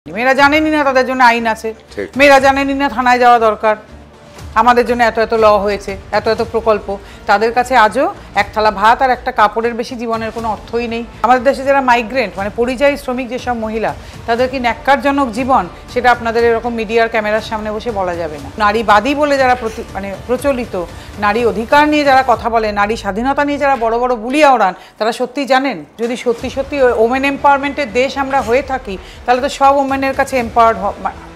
মেয়েরা জানেনই না তাদের জন্য আইন আছে, মেয়েরা জানেনই না থানায় যাওয়া দরকার, আমাদের জন্য এত এত ল হয়েছে, এত এত প্রকল্প। তাদের কাছে আজও এক থালা ভাত আর একটা কাপড়ের বেশি জীবনের কোনো অর্থই নেই। আমাদের দেশে যারা মাইগ্রেন্ট মানে পরিযায়ী শ্রমিক যেসব মহিলা, তাদের কি ন্যাক্কারজনক জীবন, সেটা আপনাদের এরকম মিডিয়ার ক্যামেরার সামনে বসে বলা যাবে না। নারীবাদী বলে যারা প্রচলিত, নারী অধিকার নিয়ে যারা কথা বলে, নারী স্বাধীনতা নিয়ে যারা বড় বড় বুলিয়া ওড়ান, তারা সত্যি জানেন যদি সত্যি সত্যি ওমেন এম্পাওয়ারমেন্টের দেশ আমরা হয়ে থাকি, তাহলে তো সব ওমেনের কাছে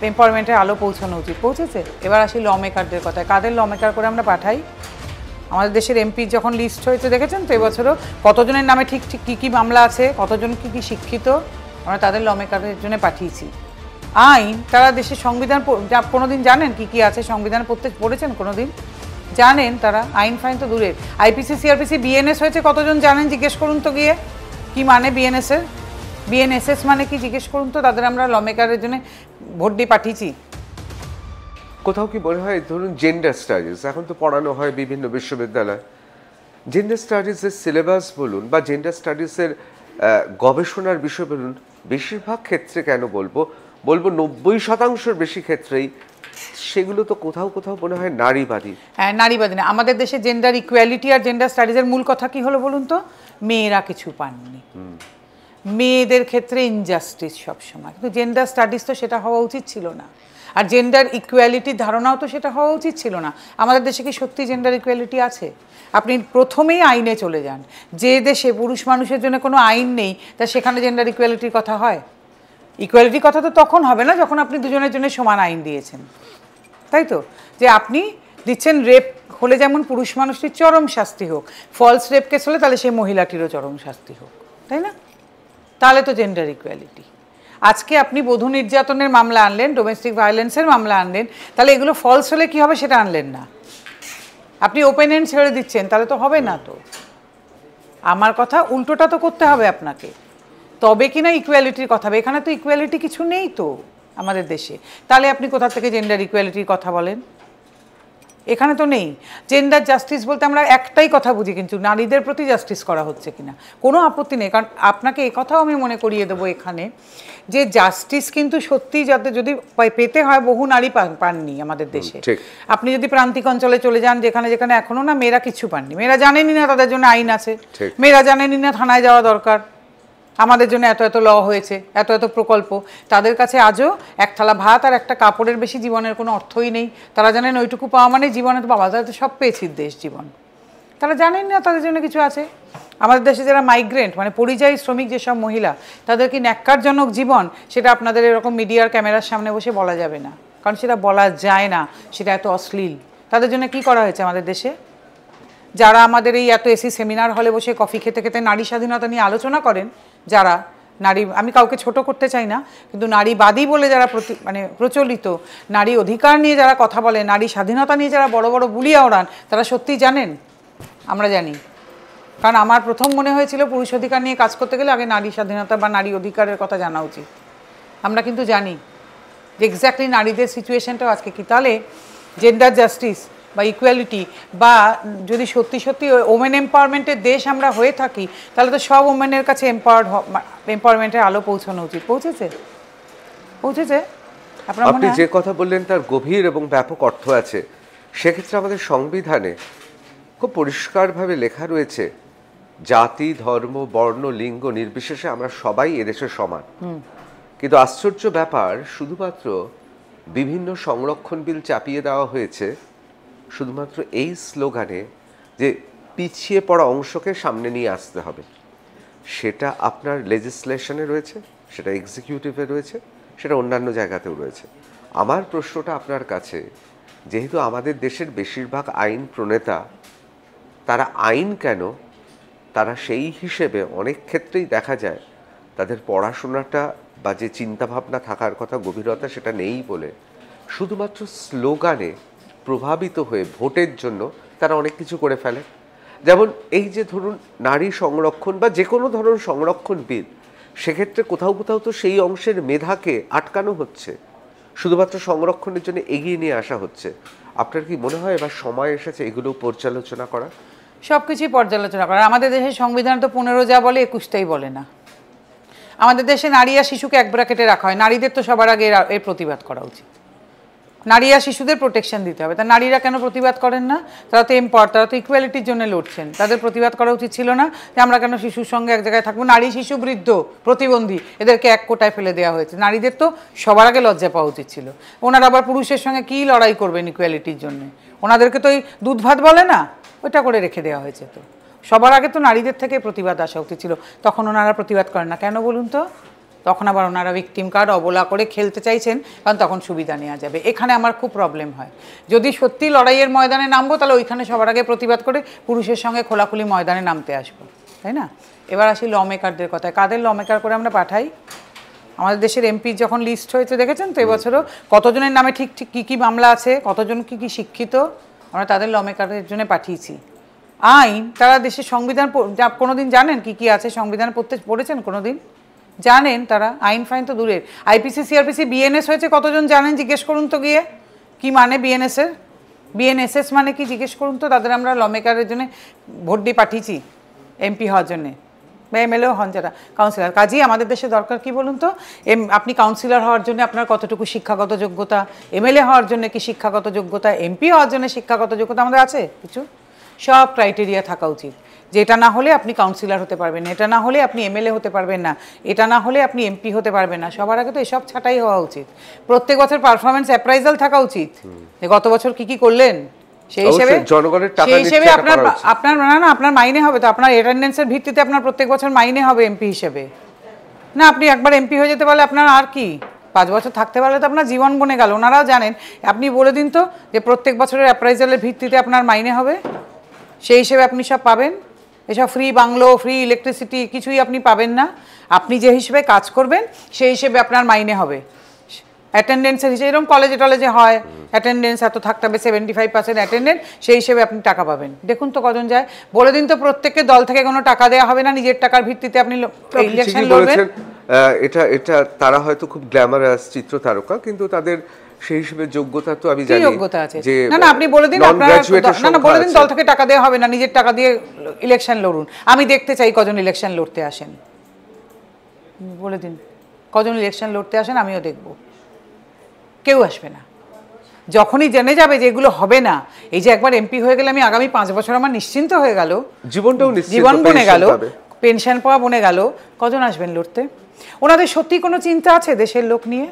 এম্পাওয়ারমেন্টের আলো পৌঁছানো উচিত। পৌঁছেছে? এবার আসি ল মেকারদের কথায়। কাদের ল মেকার করে আমরা পাঠাই? আমাদের দেশের এমপি যখন লিস্ট হয়েছে দেখেছেন তো এবছরও কতজনের নামে ঠিক ঠিক কী কী মামলা আছে, কতজন কী কী শিক্ষিত, আমরা তাদের ল মেকারের জন্য পাঠিয়েছি। আইন, তারা দেশের সংবিধান কোনোদিন জানেন কি কি আছে সংবিধান পড়েছেন কোনোদিন? জানেন তারা? আইন ফাইন তো দূরের, আইপিসি সিআরপিসি বিএনএস হয়েছে কতজন জানেন? জিজ্ঞেস করুন তো গিয়ে কি মানে বিএনএসের, বিএনএসএস মানে কি জিজ্ঞেস করুন তো। তাদের আমরা ল মেকারের জন্য ভোট দিয়ে পাঠিয়েছি। কোথাও কি মনে হয় ধরুন জেন্ডার স্টাডিজ এখন তো পড়ানো হয় বিভিন্ন বিশ্ববিদ্যালয়, জেন্ডার স্টাডিজের সিলেবাস বলুন বা জেন্ডার স্টাডিজের গবেষণার বিষয় বলুন, বেশিরভাগ ক্ষেত্রে কেন বলবো 90% বেশি ক্ষেত্রেই সেগুলো তো কোথাও কোথাও মনে হয় নারীবাদী। হ্যাঁ, নারীবাদী না। আমাদের দেশে জেন্ডার ইকুয়ালিটি আর জেন্ডার স্টাডিজের মূল কথা কি হলো বলুন তো? মেয়েরা কিছু পাননি, মেয়েদের ক্ষেত্রে ইনজাস্টিস সবসময়। কিন্তু জেন্ডার স্টাডিজ তো সেটা হওয়া উচিত ছিল না, আর জেন্ডার ইকুয়ালিটির ধারণাও তো সেটা হওয়া উচিত ছিল না। আমাদের দেশে কি সত্যি জেন্ডার ইকুয়ালিটি আছে? আপনি প্রথমেই আইনে চলে যান। যে দেশে পুরুষ মানুষের জন্য কোনো আইন নেই, তা সেখানে জেন্ডার ইকুয়ালিটির কথা হয়? ইকুয়ালিটির কথা তো তখন হবে না যখন আপনি দুজনের জন্য সমান আইন দিয়েছেন, তাই তো? যে আপনি দিচ্ছেন রেপ হলে যেমন পুরুষ মানুষটির চরম শাস্তি হোক, ফলস রেপ কেস হলে তাহলে সেই মহিলাটিরও চরম শাস্তি হোক, তাই না? তাহলে তো জেন্ডার ইকুয়ালিটি। আজকে আপনি বধূ নির্যাতনের মামলা আনলেন, ডোমেস্টিক ভায়োলেন্সের মামলা আনলেন, তাহলে এগুলো ফলস হলে কি হবে সেটা আনলেন না। আপনি ওপেন এন্ড ছেড়ে দিচ্ছেন, তাহলে তো হবে না। তো আমার কথা উল্টোটা তো করতে হবে আপনাকে, তবে কি না ইকুয়ালিটির কথা হবে। এখানে তো ইকুয়ালিটি কিছু নেই তো আমাদের দেশে, তাহলে আপনি কোথা থেকে জেন্ডার ইকুয়ালিটির কথা বলেন? এখানে তো নেই। জেন্ডার জাস্টিস বলতে আমরা একটাই কথা বুঝি, কিন্তু নারীদের প্রতি জাস্টিস করা হচ্ছে কিনা কোনো আপত্তি নেই। কারণ আপনাকে এই কথাও আমি মনে করিয়ে দেবো এখানে যে জাস্টিস কিন্তু সত্যি যাতে যদি পেতে হয়, বহু নারী পাননি আমাদের দেশে। আপনি যদি প্রান্তিক অঞ্চলে চলে যান, যেখানে যেখানে এখনো না মেয়েরা কিছু পাননি, মেয়েরা জানেনই না তাদের জন্য আইন আছে, মেয়েরা জানেনই না থানায় যাওয়া দরকার, আমাদের জন্য এত এত ল হয়েছে, এত এত প্রকল্প। তাদের কাছে আজও এক থালা ভাত আর একটা কাপড়ের বেশি জীবনের কোনো অর্থই নেই। তারা জানেন ওইটুকু পাওয়া মানে জীবনে তো বাবা তারা তো সব পেয়েছি দেশ জীবন। তারা জানেন না তাদের জন্য কিছু আছে। আমাদের দেশে যারা মাইগ্রেন্ট মানে পরিযায়ী শ্রমিক যেসব মহিলা, তাদের কি ন্যাক্কারজনক জীবন, সেটা আপনাদের এরকম মিডিয়ার ক্যামেরার সামনে বসে বলা যাবে না, কারণ সেটা বলা যায় না, সেটা এত অশ্লীল। তাদের জন্য কি করা হয়েছে আমাদের দেশে? যারা আমাদের এই এত এসি সেমিনার হলে বসে কফি খেতে খেতে নারী স্বাধীনতা নিয়ে আলোচনা করেন, যারা নারী, আমি কাউকে ছোট করতে চাই না, কিন্তু নারীবাদী বলে যারা প্রচলিত, নারী অধিকার নিয়ে যারা কথা বলে, নারী স্বাধীনতা নিয়ে যারা বড় বড় বুলিয়া ওড়ান, তারা সত্যিই জানেন? আমরা জানি। কারণ আমার প্রথম মনে হয়েছিল পুরুষ অধিকার নিয়ে কাজ করতে গেলে আগে নারী স্বাধীনতা বা নারী অধিকারের কথা জানা উচিত। আমরা কিন্তু জানি যে এক্স্যাক্টলি নারীদের সিচুয়েশনটাও আজকে কি। তাহলে জেন্ডার জাস্টিস বা ইকুয়ালিটি বা যদি সত্যি সত্যি ওমেন এম্পাওয়ারমেন্টের দেশ আমরা হয়ে থাকি, তাহলে তো সব ওমেনের কাছে এম্পাওয়ারমেন্টের আলো পৌঁছানো উচিত। পৌঁছেছে? পৌঁছেছে? আপনি যে কথা বললেন তার গভীর এবং ব্যাপক অর্থ আছে। সেক্ষেত্রে আমাদের সংবিধানে খুব পরিষ্কারভাবে লেখা রয়েছে জাতি, ধর্ম, বর্ণ, লিঙ্গ নির্বিশেষে আমরা সবাই এদেশে সমান। কিন্তু আশ্চর্য ব্যাপার, শুধুমাত্র বিভিন্ন সংরক্ষণ বিল চাপিয়ে দেওয়া হয়েছে শুধুমাত্র এই স্লোগানে যে পিছিয়ে পড়া অংশকে সামনে নিয়ে আসতে হবে। সেটা আপনার লেজিসলেশনে রয়েছে, সেটা এক্সিকিউটিভে রয়েছে, সেটা অন্যান্য জায়গাতেও রয়েছে। আমার প্রশ্নটা আপনার কাছে, যেহেতু আমাদের দেশের বেশিরভাগ আইন প্রণেতা, তারা আইন কেন, তারা সেই হিসেবে অনেক ক্ষেত্রেই দেখা যায় তাদের পড়াশোনাটা বা যে চিন্তাভাবনা থাকার কথা, গভীরতা, সেটা নেই বলে শুধুমাত্র স্লোগানে প্রভাবিত হয়ে ভোটের জন্য তারা অনেক কিছু করে ফেলে। যেমন এই যে ধরুন নারী সংরক্ষণ বা যে কোনো ধরনের সংরক্ষণ বিল, সেক্ষেত্রে কোথাও কোথাও তো সেই অংশের মেধাকে আটকানো হচ্ছে, শুধুমাত্র সংরক্ষণের জন্য এগিয়ে নিয়ে আসা হচ্ছে। আপনার কি মনে হয় এবার সময় এসেছে এগুলো পর্যালোচনা করা? সব কিছুই পর্যালোচনা করা। আমাদের দেশের সংবিধান তো 15 যা বলে 21টাই বলে না। আমাদের দেশে নারী আর শিশুকে এক ব্র্যাকেটে রাখা হয়, নারীদের তো সবার আগে এর প্রতিবাদ করা উচিত, নারী আর শিশুদের প্রোটেকশন দিতে হবে। তা নারীরা কেন প্রতিবাদ করেন না? তারা তো এম্পাওয়ার, তারা তো ইকুয়ালিটির জন্য লড়ছেন, তাদের প্রতিবাদ করা উচিত ছিল না যে আমরা কেন শিশুর সঙ্গে এক জায়গায় থাকবো? নারী, শিশু, বৃদ্ধ, প্রতিবন্ধী এদেরকে এক কোটায় ফেলে দেওয়া হয়েছে। নারীদের তো সবার আগে লজ্জা পাওয়া উচিত ছিল। ওনারা আবার পুরুষের সঙ্গে কী লড়াই করবেন ইকুয়ালিটির জন্য? ওনাদেরকে তো ওই দুধ ভাত বলে না, ওইটা করে রেখে দেওয়া হয়েছে। তো সবার আগে তো নারীদের থেকে প্রতিবাদ আসা উচিত ছিল, তখন ওনারা প্রতিবাদ করেন না কেন বলুন তো? তখন আবার ওনারা ভিকটিম কার্ড অবলা করে খেলতে চাইছেন, কারণ তখন সুবিধা নেওয়া যাবে। এখানে আমার খুব প্রবলেম হয়, যদি সত্যি লড়াইয়ের ময়দানে নামবো তাহলে ওইখানে সবার আগে প্রতিবাদ করে পুরুষের সঙ্গে খোলাখুলি ময়দানে নামতে আসবো, তাই না? এবার আসি ল মেকারদের কথায়। কাদের ল মেকার করে আমরা পাঠাই? আমাদের দেশের এমপি যখন লিস্ট হয়েছে দেখেছেন তো এবছরও কতজনের নামে ঠিক ঠিক কী কী মামলা আছে, কতজন কী কী শিক্ষিত, আমরা তাদের ল মেকারের জন্য পাঠিয়েছি। আইন, তারা দেশের সংবিধান কোনোদিন জানেন কি কি আছে সংবিধান পড়েছেন কোনোদিন? জানেন তারা? আইন ফাইন তো দূরের, আইপিসি, সিআরপিসি, বিএনএস হয়েছে কতজন জানেন? জিজ্ঞেস করুন তো গিয়ে, কি মানে বিএনএসের, বিএনএসএস মানে কি জিজ্ঞেস করুন তো। তাদের আমরা ল মেকারের জন্য ভোট দিয়ে পাঠিয়েছি এমপি হওয়ার জন্যে, বা এমএলএও হন যারা, কাউন্সিলর। কাজেই আমাদের দেশে দরকার কি বলুন তো? আপনি কাউন্সিলর হওয়ার জন্য আপনার কতটুকু শিক্ষাগত যোগ্যতা, এমএলএ হওয়ার জন্য কি শিক্ষাগত যোগ্যতা, এমপি হওয়ার জন্য শিক্ষাগত যোগ্যতা আমাদের আছে কিছু? সব ক্রাইটেরিয়া থাকা উচিত, যে এটা না হলে আপনি কাউন্সিলর হতে পারবেন না, এটা না হলে আপনি এমএলএ হতে পারবেন না, এটা না হলে আপনি এমপি হতে পারবেন না। সবার আগে তো এসব ছাঁটাই হওয়া উচিত। প্রত্যেক বছর পারফরমেন্স অ্যাপ্রাইজাল থাকা উচিত, যে গত বছর কি কি করলেন সেই হিসেবে। জনগণের টাকা সেই হিসেবে আপনার না আপনার মাইনে হবে তো, আপনার অ্যাটেন্ডেন্সের ভিত্তিতে আপনার প্রত্যেক বছর মাইনে হবে এমপি হিসেবে। না আপনি একবার এমপি হয়ে যেতে পারলে আপনার আর কি 5 বছর থাকতে পারলে তো আপনার জীবন বনে গেল। ওনারাও জানেন। আপনি বলে দিন তো যে প্রত্যেক বছরের অ্যাপ্রাইজালের ভিত্তিতে আপনার মাইনে হবে, সেই হিসেবে আপনি সব পাবেন। এসব ফ্রি বাংলো, ফ্রি ইলেকট্রিসিটি কিছুই আপনি পাবেন না। আপনি যে হিসেবে কাজ করবেন সেই হিসেবে আপনার মাইনে হবে। অ্যাটেন্ডেন্সের হিসেবে, এরকম কলেজে টলেজে হয়, অ্যাটেন্ডেন্স এত থাকতে হবে, 75% অ্যাটেন্ডেন্স, সেই হিসেবে আপনি টাকা পাবেন। দেখুন তো কজন যায়। বলে দিন তো প্রত্যেককে দল থেকে কোনো টাকা দেওয়া হবে না, নিজের টাকার ভিত্তিতে আপনি ইলেকশন লড়বেন। এটা তারা হয়তো খুব গ্ল্যামারাস চিত্র তারকা, কিন্তু তাদের সেই হিসেবে যোগ্যতা তো আমি জানি যোগ্যতা আছে। না আপনি বলে দিন আপনারা, না বলে দিন দল থেকে টাকা দেওয়া হবে না, নিজের টাকা দিয়ে ইলেকশন লড়ুন। আমি দেখতে চাই কজন ইলেকশন লড়তে আসেন, বলে দিন কজন ইলেকশন লড়তে আসেন, আমিও দেখব। কেউ আসবে না। যখনই জেনে যাবে যে এগুলো হবে না, এই যে একবার এমপি হয়ে গেলে আমি আগামী 5 বছর আমার নিশ্চিন্ত হয়ে গেল, জীবন বনে গেল, পেনশন পাওয়া বনে গেল, কজন আসবেন লড়তে? ওনাদের সত্যি কোনো চিন্তা আছে দেশের লোক নিয়ে?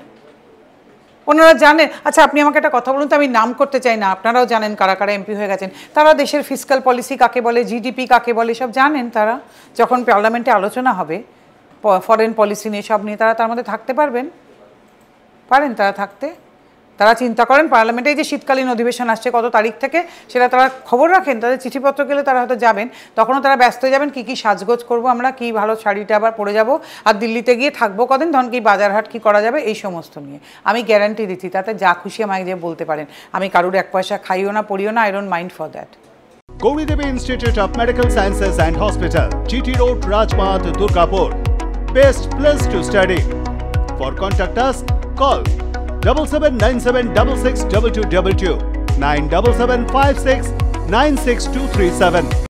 ওনারা জানেন? আচ্ছা আপনি আমাকে একটা কথা বলুন তো, আমি নাম করতে চাই না, আপনারাও জানেন কারা কারা এমপি হয়ে গেছেন। তারা দেশের ফিসক্যাল পলিসি কাকে বলে, জিডিপি কাকে বলে, সব জানেন তারা। যখন পার্লামেন্টে আলোচনা হবে ফরেন পলিসি নিয়ে, সব নিয়ে, তারা তার মধ্যে থাকতে পারবেন? পারেন তারা থাকতে? তারা চিন্তা করেন পার্লামেন্টে এই যে শীতকালীন অধিবেশন আসছে কত তারিখ থেকে, সেটা তারা খবর রাখেন? তাদের চিঠিপত্র গেলে তারা হয়তো যাবেন, তখনও তারা ব্যস্ত হয়ে যাবেন কী কী সাজগোজ করবো আমরা, কী ভালো শাড়িটা আবার পরে যাব, আর দিল্লিতে গিয়ে থাকবো কদিন, ধরুন কি বাজারহাট কী করা যাবে, এই সমস্ত নিয়ে। আমি গ্যারান্টি দিচ্ছি তাতে যা খুশি আমাকে যে বলতে পারেন, আমি কারুর 1 পয়সা খাইও না, পড়িও না, I don't mind for that. Gauri Devi Institute of Medical Sciences and Hospital, GT Road, Rajpath, Durgapur. Best place to study. For contact us, call 7797662222, 97756 96237.